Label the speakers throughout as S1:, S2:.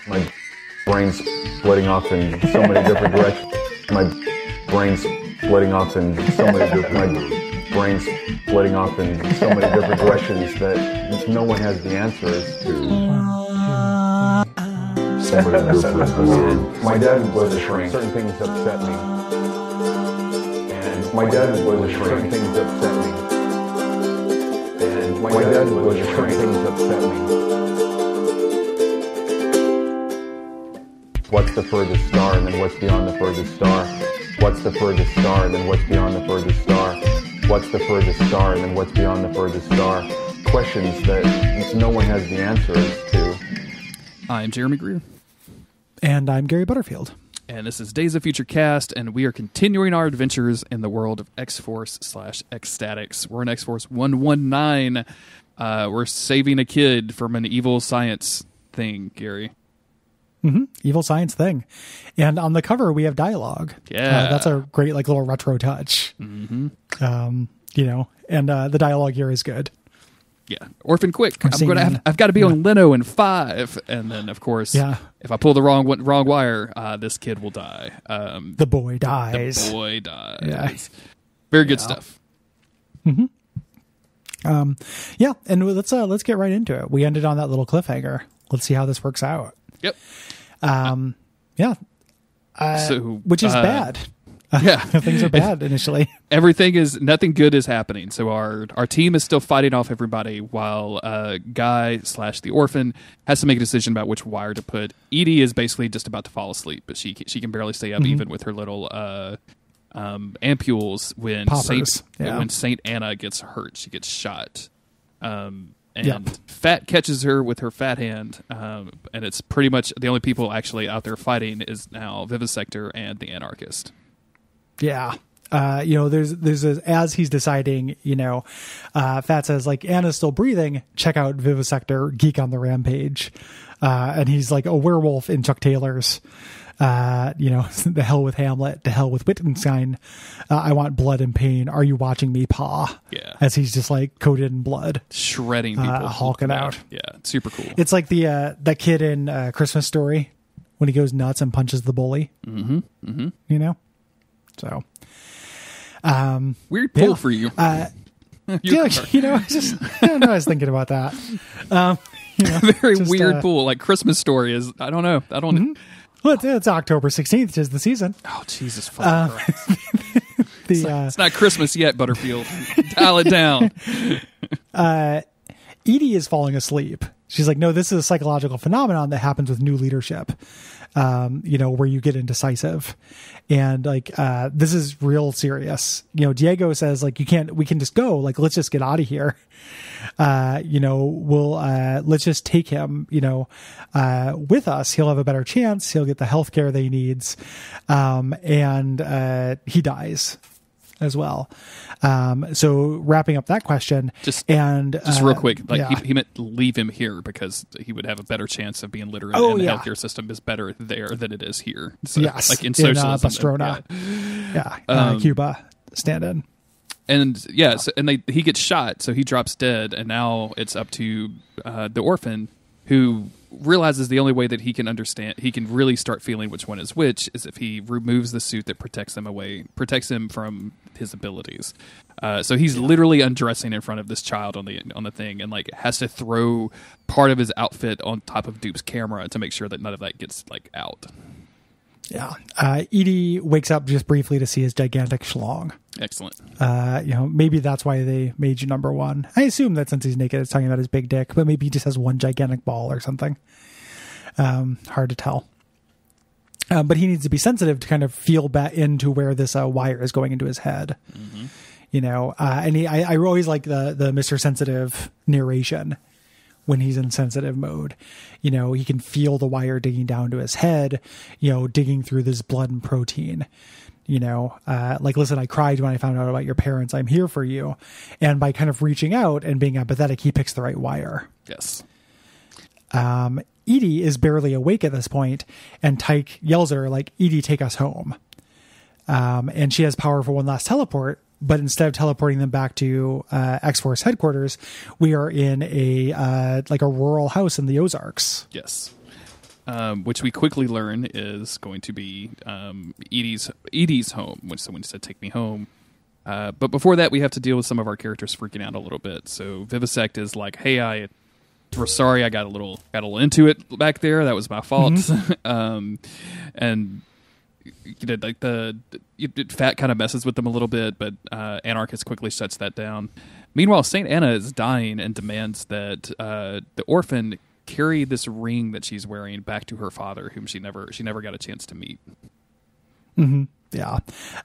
S1: My brain's splitting off in so many different directions. My brain's splitting off in so many different. My brain's splitting off in so many different directions that no one has the answers to. My dad was a shrink. Certain things upset me. And my dad was a shrink. Certain things upset me. And my dad was a shrink. Things upset me. What's the furthest star, and then what's beyond the furthest star? What's the furthest star, and then what's beyond the furthest star? What's the furthest star, and then what's beyond the furthest star? Questions that no one has the answers to.
S2: I'm Jeremy Greer.
S3: And I'm Gary Butterfield.
S2: And this is Days of Future Cast, and we are continuing our adventures in the world of X-Force/X-Statics. We're in X-Force 119. We're saving a kid from an evil science thing, Gary.
S3: Mm-hmm. Evil science thing. And on the cover, we have dialogue.
S2: Yeah.
S3: That's a great, little retro touch.
S2: Mm-hmm.
S3: And the dialogue here is good.
S2: Yeah. Orphan quick. I've got to be on Leno in 5. And then, of course, if I pull the wrong wire, this kid will die.
S3: The boy dies.
S2: The boy dies.
S3: Yeah.
S2: Very good stuff.
S3: Mm-hmm. And let's get right into it. We ended on that little cliffhanger. Let's see how this works out.
S2: Yep.
S3: Which is bad.
S2: Yeah.
S3: Things are bad initially.
S2: Nothing good is happening. So our team is still fighting off everybody while Guy/the orphan has to make a decision about which wire to put. Edie is basically just about to fall asleep, but she can barely stay up even with her little ampules when Saint Anna gets hurt. She gets shot. Fat catches her with her fat hand, and it's pretty much the only people actually out there fighting is now Vivisector and the Anarchist.
S3: Yeah. There's as he's deciding, Fat says, Anna's still breathing, check out Vivisector, geek on the rampage. And he's like a werewolf in Chuck Taylor's, the hell with Hamlet, to hell with Wittgenstein. I want blood and pain. Are you watching me, Pa?
S2: Yeah.
S3: As he's just coated in blood.
S2: Shredding people.
S3: Hulking out.
S2: Yeah. Super cool.
S3: It's like that kid in Christmas Story when he goes nuts and punches the bully.
S2: Mm-hmm. Mm-hmm.
S3: So.
S2: Weird pull for you.
S3: I was thinking about that.
S2: Very weird pull. Like Christmas Story is, I don't know.
S3: Mm-hmm. Well, it's October 16th, is the season.
S2: Oh, Jesus fucking Christ. It's not Christmas yet, Butterfield. Dial it down.
S3: Edie is falling asleep. She's like, no, this is a psychological phenomenon that happens with new leadership, where you get indecisive. And this is real serious. Diego says we can just go, let's just get out of here. Let's just take him, with us. He'll have a better chance. He'll get the health care that he needs. And he dies as well. So wrapping up that question,
S2: just real quick, he meant leave him here because he would have a better chance of being literate, and the healthcare system is better there than it is here. So,
S3: yes,
S2: in socialism,
S3: Pastrana, Cuba, stand-in.
S2: And he gets shot, so he drops dead, and now it's up to the orphan, who realizes the only way that he can really start feeling which one is which is if he removes the suit that protects him from his abilities. So he's literally undressing in front of this child on the thing, and has to throw part of his outfit on top of Dupe's camera to make sure that none of that gets out.
S3: Yeah. Edie wakes up just briefly to see his gigantic schlong.
S2: Excellent.
S3: Maybe that's why they made you number one. I assume that since he's naked, it's talking about his big dick, but maybe he just has one gigantic ball or something. Hard to tell. But he needs to be sensitive to kind of feel back into where this wire is going into his head. Mm-hmm. I always like the Mr. Sensitive narration when he's in sensitive mode. He can feel the wire digging down to his head, digging through this blood and protein. Listen, I cried when I found out about your parents. I'm here for you. And by kind of reaching out and being empathetic, he picks the right wire.
S2: Yes.
S3: Edie is barely awake at this point, and Tyke yells at her, Edie, take us home. And she has power for one last teleport, but instead of teleporting them back to X-Force headquarters, we are in a rural house in the Ozarks.
S2: Yes. which we quickly learn is going to be Edie's home. When someone said, "Take me home." But before that, we have to deal with some of our characters freaking out a little bit. So Vivisect is like, "Hey, we're sorry, I got a little into it back there. That was my fault." And like Fat kind of messes with them a little bit, but Anarchist quickly shuts that down. Meanwhile, Saint Anna is dying and demands that the orphan carry this ring that she's wearing back to her father, whom she never got a chance to meet.
S3: Mm-hmm. Yeah.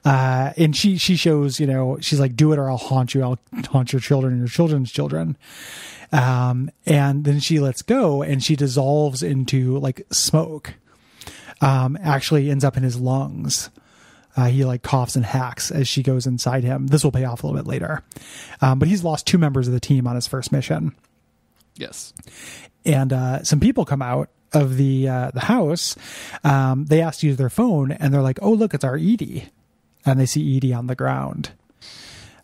S3: And she shows, she's like, "Do it or I'll haunt you. I'll haunt your children and your children's children." And then she lets go and she dissolves into like smoke. Actually ends up in his lungs. He like coughs and hacks as she goes inside him. This will pay off a little bit later. But he's lost 2 members of the team on his first mission.
S2: Yes.
S3: And some people come out of the house. They ask to use their phone and they're like, "Oh, look, it's our Edie." And they see Edie on the ground.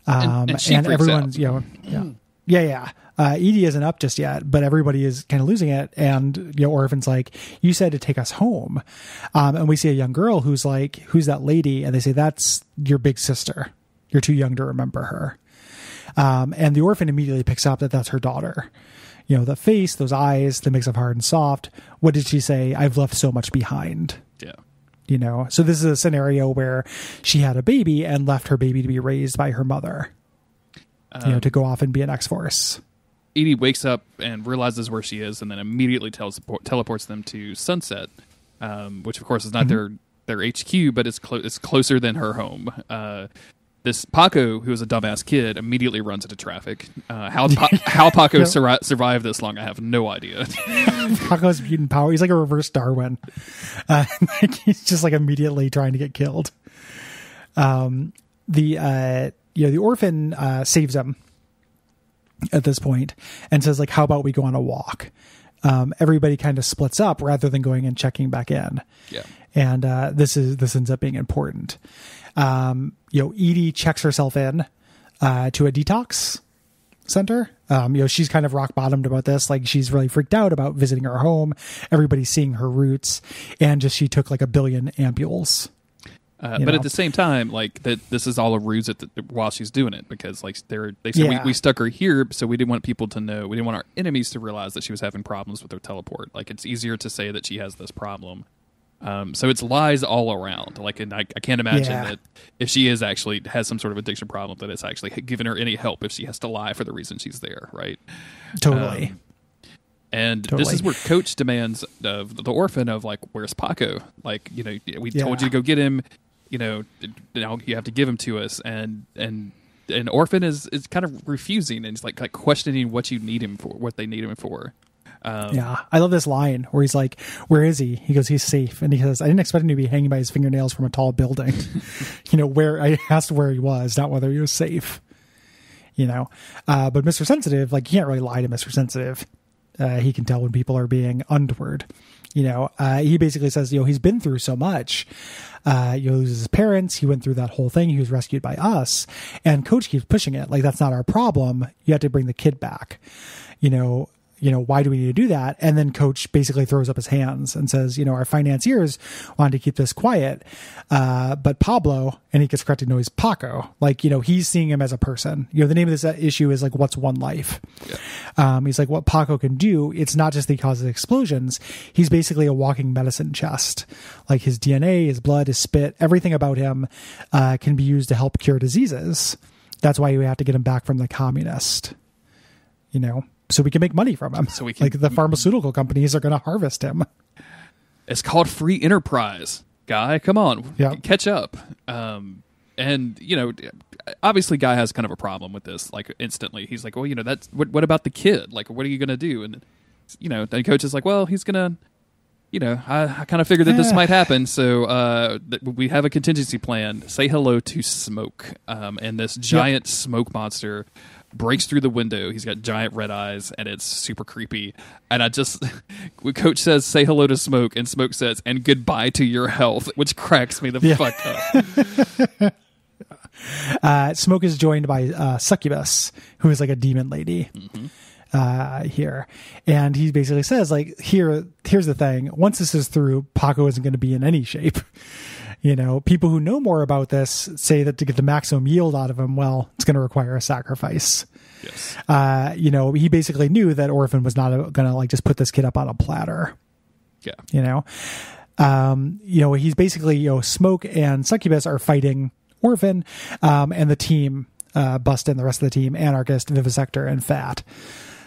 S2: And she freaks
S3: everyone's,
S2: out.
S3: Yeah. Edie isn't up just yet, but everybody is kind of losing it. And, Orphan's like, "You said to take us home." And we see a young girl who's like, "Who's that lady?" And they say, "That's your big sister. You're too young to remember her." And the orphan immediately picks up that that's her daughter. The face, those eyes, the mix of hard and soft. What did she say? "I've left so much behind."
S2: Yeah.
S3: So this is a scenario where she had a baby and left her baby to be raised by her mother, to go off and be an X-Force.
S2: Edie wakes up and realizes where she is, and then immediately teleports them to Sunset, which of course is not their HQ, but it's closer than her home. This Paco, who is a dumbass kid, immediately runs into traffic. How Paco survived this long, I have no idea.
S3: Paco's mutant power. He's like a reverse Darwin. He's just like immediately trying to get killed. The orphan saves him at this point and says like, "How about we go on a walk?" Everybody kind of splits up rather than going and checking back in.
S2: Yeah.
S3: And this ends up being important. Edie checks herself in to a detox center. She's kind of rock bottomed about this. Like, she's really freaked out about visiting her home. Everybody's seeing her roots, and she took like 1 billion ampules.
S2: But at the same time, like that, this is all a ruse while she's doing it, because like they said we stuck her here, so we didn't want people to know. We didn't want our enemies to realize that she was having problems with her teleport. Like, it's easier to say that she has this problem. So it's lies all around. Like, and I can't imagine that if she has some sort of addiction problem, that it's actually given her any help if she has to lie for the reason she's there, right?
S3: Totally.
S2: This is where Coach demands of the orphan of like, "Where's Paco? Like, we told you to go get him. Now you have to give him to us." And Orphan is kind of refusing, and it's like questioning what you need him for, what they need him for.
S3: I love this line where he's like, "Where is he?" He goes, "He's safe." And he says, "I didn't expect him to be hanging by his fingernails from a tall building." Where I asked where he was, not whether he was safe. But Mr. Sensitive, like, you can't really lie to Mr. Sensitive. He can tell when people are being untoward. He basically says, he's been through so much. He loses his parents. He went through that whole thing. He was rescued by us. And Coach keeps pushing it. Like, that's not our problem. You have to bring the kid back. Why do we need to do that? And then Coach basically throws up his hands and says, our financiers wanted to keep this quiet. But Pablo, and he gets corrected, no, he's Paco. Like, he's seeing him as a person. The name of this issue is like, "What's One Life?" Yeah. He's like, what Paco can do, it's not just that he causes explosions. He's basically a walking medicine chest. Like, his DNA, his blood, his spit, everything about him can be used to help cure diseases. That's why we have to get him back from the communist, so we can make money from him. So we can, like, the pharmaceutical companies are going to harvest him.
S2: It's called free enterprise, guy. Come on, catch up. And obviously, Guy has kind of a problem with this. Like, instantly, he's like, "Well, that's what about the kid? Like, what are you going to do?" And then Coach is like, "Well, he's gonna." I kind of figured that this might happen, so we have a contingency plan. Say hello to Smoke, and this giant smoke monster breaks through the window. He's got giant red eyes, and it's super creepy. And Coach says, "Say hello to Smoke," and Smoke says, "And goodbye to your health," which cracks me the fuck up.
S3: Smoke is joined by Succubus, who is like a demon lady. here. And he basically says, like, here's the thing. Once this is through, Paco isn't going to be in any shape. You know, people who know more about this say that to get the maximum yield out of him, well, it's going to require a sacrifice.
S2: Yes.
S3: You know, he basically knew that Orphan was not going to like just put this kid up on a platter.
S2: Yeah.
S3: You know, he's basically, you know, Smoke and Succubus are fighting Orphan, and the team, Bustin, the rest of the team, Anarchist, Vivisector, and Fat,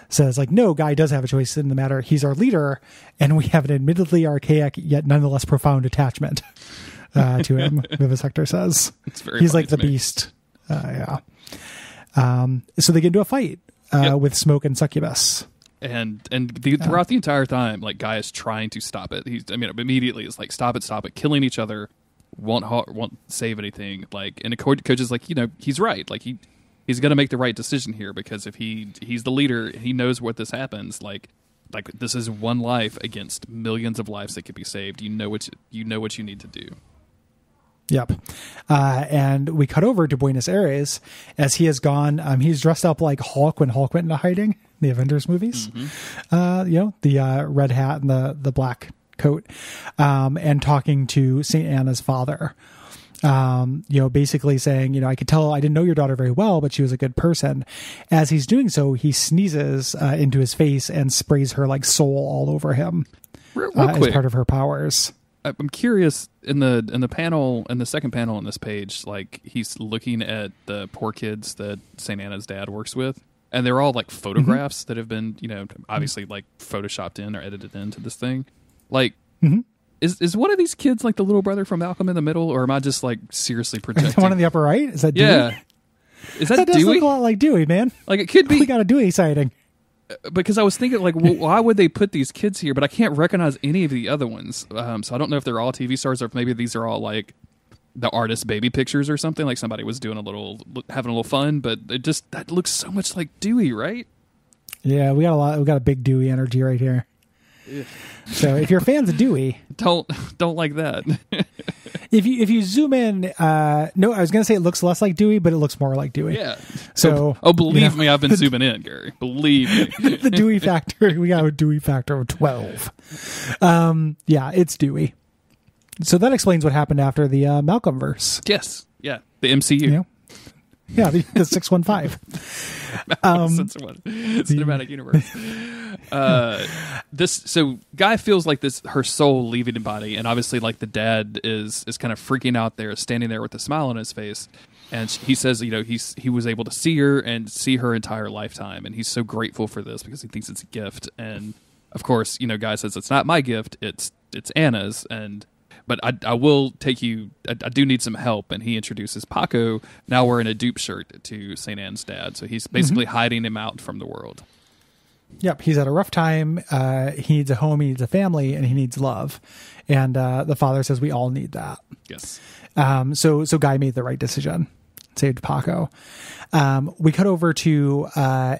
S3: says like, no, Guy does have a choice in the matter. He's our leader, and we have an admittedly archaic yet nonetheless profound attachment to him. Vivisector says he's like the beast. Yeah. So they get into a fight with Smoke and Succubus.
S2: And throughout the entire time, like, Guy is trying to stop it. Immediately it's like, stop it, killing each other, won't save anything. Like, and the coach is like, you know, he's right. Like, he's going to make the right decision here, because if he's the leader, he knows what this happens. Like this is one life against millions of lives that could be saved. You know what you need to do.
S3: Yep. And we cut over to Buenos Aires as he has gone. He's dressed up like Hulk when Hulk went into hiding in the Avengers movies. Mm-hmm. You know, the red hat and the black coat, and talking to St. Anna's father. You know, basically saying, you know, I could tell I didn't know your daughter very well, but she was a good person. As he's doing so, he sneezes into his face and sprays her like soul all over him
S2: Real quick.
S3: as part of her powers.
S2: I'm curious, in the panel, in the second panel on this page, like, he's looking at the poor kids that St. Anna's dad works with, and they're all like photographs that have been, you know, obviously like photoshopped in or edited into this thing. Like, is one of these kids like the little brother from Malcolm in the Middle, or am I just like seriously projecting?
S3: The one in the upper right? Is that Dewey?
S2: Yeah. Is that
S3: That does
S2: Dewey?
S3: look a lot like Dewey, man.
S2: Like, it could be.
S3: We got a Dewey sighting.
S2: Because I was thinking, like, well, why would they put these kids here? But I can't recognize any of the other ones. So I don't know if they're all TV stars, or if maybe these are all like the artist baby pictures or something. Like, somebody was doing having a little fun. But that looks so much like Dewey, right?
S3: Yeah, we got a big Dewey energy right here. Yeah. So if you're fans of Dewey,
S2: don't like that.
S3: if you zoom in, no, I was gonna say it looks less like Dewey, but it looks more like Dewey.
S2: Yeah.
S3: So
S2: believe me, I've been zooming in, Gary. Believe me.
S3: The Dewey factor, we got a Dewey factor of 12. Yeah, it's Dewey. So that explains what happened after the Malcolm verse.
S2: Yes. Yeah. The MCU.
S3: You know? Yeah, the 615.
S2: Cinematic universe. So Guy feels like her soul leaving the body, and obviously, like, the dad is kind of freaking out there, standing there with a smile on his face, and he says, you know, he was able to see her and see her entire lifetime, and he's so grateful for this because he thinks it's a gift. And of course, you know, Guy says, it's not my gift, it's Anna's, but I will take you. I do need some help, and he introduces Paco, now wearing a dupe shirt, to St. Anne's dad. So he's basically hiding him out from the world.
S3: Yep, he's had a rough time. He needs a home, he needs a family, and he needs love. And the father says we all need that.
S2: Yes.
S3: So Guy made the right decision, saved Paco. We cut over to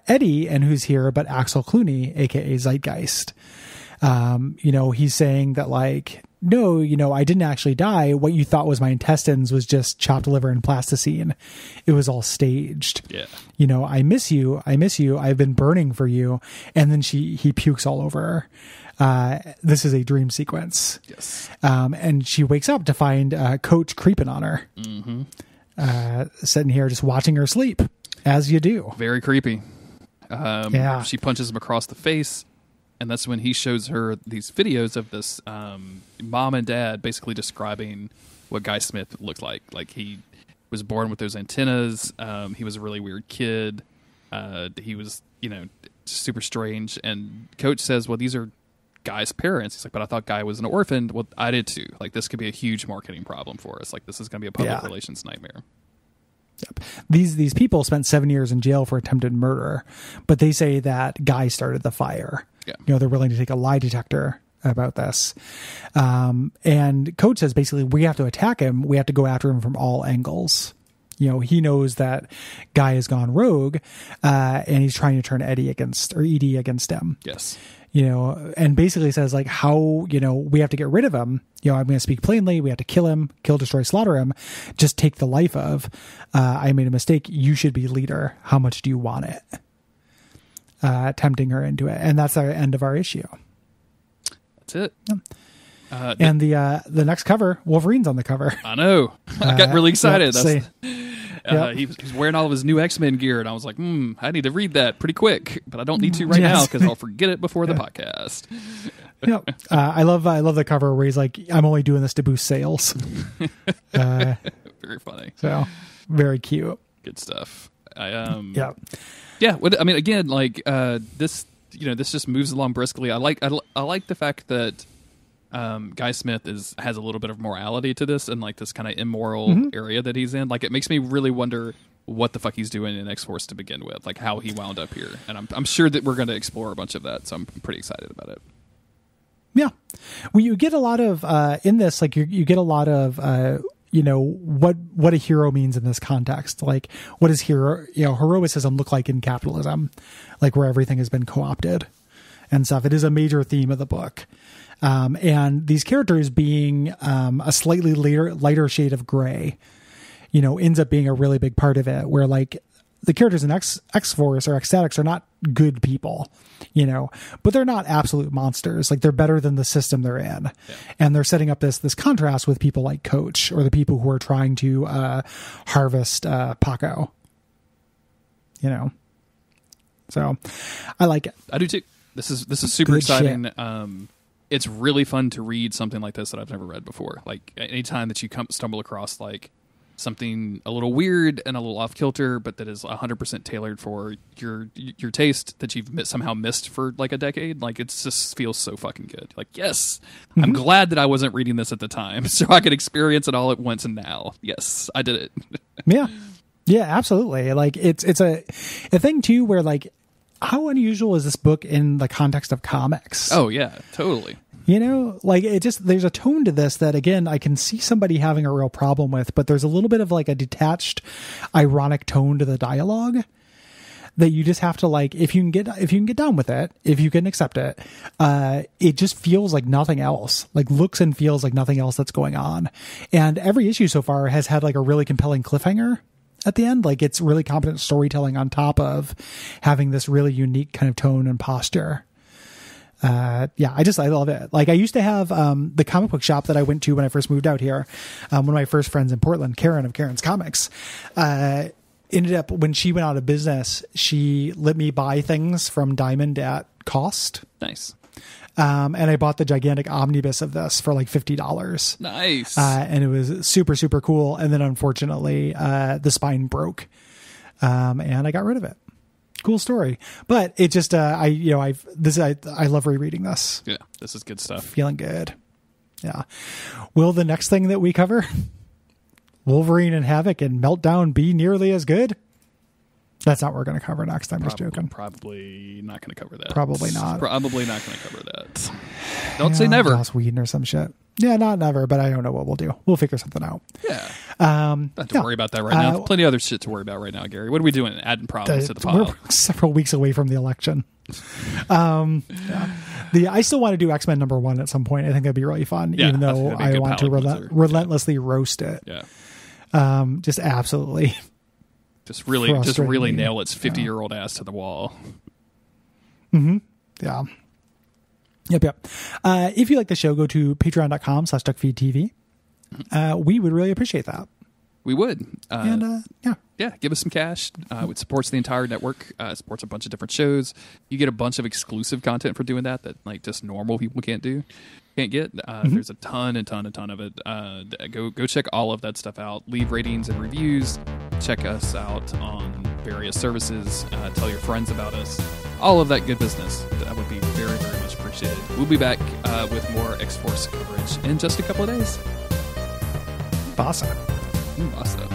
S3: Eddie, and who's here but Axel Clooney, aka Zeitgeist. You know, he's saying that, like, no, you know, I didn't actually die. What you thought was my intestines was just chopped liver and plasticine. It was all staged.
S2: Yeah.
S3: You know, I miss you. I've been burning for you. And then he pukes all over her. This is a dream sequence.
S2: Yes.
S3: And she wakes up to find Coach creeping on her. Mm-hmm. Sitting here just watching her sleep, as you do.
S2: Very creepy.
S3: Yeah.
S2: She punches him across the face. And that's when he shows her these videos of this mom and dad basically describing what Guy Smith looked like. Like, he was born with those antennas. He was a really weird kid. He was, you know, super strange. And Coach says, well, these are Guy's parents. He's like, but I thought Guy was an orphan. Well, I did too. Like, this could be a huge marketing problem for us. Like, this is going to be a public relations nightmare.
S3: Yep. These people spent 7 years in jail for attempted murder, but they say that Guy started the fire.
S2: Yeah.
S3: You know, they're willing to take a lie detector about this. And Coach says basically we have to attack him. We have to go after him from all angles. You know, he knows that Guy has gone rogue, and he's trying to turn Edie against him.
S2: Yes.
S3: You know, and basically says, like, how, you know, we have to get rid of him. You know, I'm going to speak plainly. We have to kill him, destroy, slaughter him. Just take the life of, I made a mistake. You should be leader. How much do you want it? tempting her into it. And that's our end of our issue.
S2: That's it.
S3: Yeah. And the next cover, Wolverine's on the cover.
S2: I know. I got really excited.
S3: Yep.
S2: He was wearing all of his new X-Men gear, and I was like, I need to read that pretty quick, but I don't need to right now because I'll forget it before the podcast.
S3: Yep. I love the cover where he's like, I'm only doing this to boost sales.
S2: Very funny.
S3: So very cute.
S2: Good stuff.
S3: Yeah.
S2: I mean, again, like this just moves along briskly. I like the fact that Guy Smith has a little bit of morality to this, and like this kind of immoral area that he's in. Like, it makes me really wonder what the fuck he's doing in X-Force to begin with, like how he wound up here. And I'm sure that we're going to explore a bunch of that, so I'm pretty excited about it.
S3: Yeah. Well, you get a lot of in this, like you get a lot of what a hero means in this context. Like, what does heroicism look like in capitalism, like where everything has been co-opted and stuff. It is a major theme of the book. And these characters being a slightly lighter shade of gray, ends up being a really big part of it, where like the characters in X-Force or X-Statix are not good people, but they're not absolute monsters. Like, they're better than the system they're in. Yeah. And they're setting up this contrast with people like Coach, or the people who are trying to harvest Paco, So I like it.
S2: I do too. This is super good exciting. Shit. It's really fun to read something like this that I've never read before. Like, anytime that you stumble across like something a little weird and a little off kilter, but that is 100% tailored for your taste that you've somehow missed for like a decade. Like, it just feels so fucking good. Like, yes, I'm glad that I wasn't reading this at the time, so I could experience it all at once. And now, yes, I did it.
S3: Yeah, absolutely. Like, it's a thing too, where like, how unusual is this book in the context of comics?
S2: Oh yeah, totally.
S3: Like, there's a tone to this that, again, I can see somebody having a real problem with, but there's a little bit of like a detached, ironic tone to the dialogue that you just have to, like, if you can get down with it, if you can accept it, it just feels like nothing else, like looks and feels like nothing else that's going on. And every issue so far has had like a really compelling cliffhanger at the end. Like, it's really competent storytelling on top of having this really unique kind of tone and posture. I love it. Like, I used to have the comic book shop that I went to when I first moved out here. One of my first friends in Portland, Karen of Karen's Comics, ended up, when she went out of business, she let me buy things from Diamond at cost.
S2: Nice.
S3: And I bought the gigantic omnibus of this for like $50.
S2: Nice.
S3: And it was super, super cool. And then unfortunately, the spine broke. And I got rid of it. Cool story. But it just, I love rereading this.
S2: Yeah, this is good stuff.
S3: Feeling good. Yeah. Will the next thing that we cover, Wolverine and Havoc and Meltdown, be nearly as good? That's not what we're going to cover next. I'm just joking.
S2: Probably not going to cover that.
S3: Probably not.
S2: Probably not going to cover that. Don't say never.
S3: Joss Whedon or some shit. Yeah, not never, but I don't know what we'll do. We'll figure something out.
S2: Yeah. Not to worry about that right now. Plenty of other shit to worry about right now, Gary. What are we doing? Adding problems to the pile.
S3: We're several weeks away from the election. I still want to do X-Men #1 at some point. I think that'd be really fun, even though I want to relentlessly roast it.
S2: Yeah.
S3: Just absolutely.
S2: Just really nail its 50-year-old ass to the wall.
S3: Mm-hmm. Yeah. Yep. If you like the show, go to patreon.com/Duckfeed.tv. We would really appreciate that.
S2: We would.
S3: Yeah,
S2: give us some cash. It supports the entire network. Supports a bunch of different shows. You get a bunch of exclusive content for doing that like just normal people can't get. There's a ton of it. Go check all of that stuff out. Leave ratings and reviews. Check us out on various services. Tell your friends about us. All of that good business. That would be very, very much appreciated. We'll be back with more X-Force coverage in just a couple of days.
S3: Awesome.
S2: Awesome.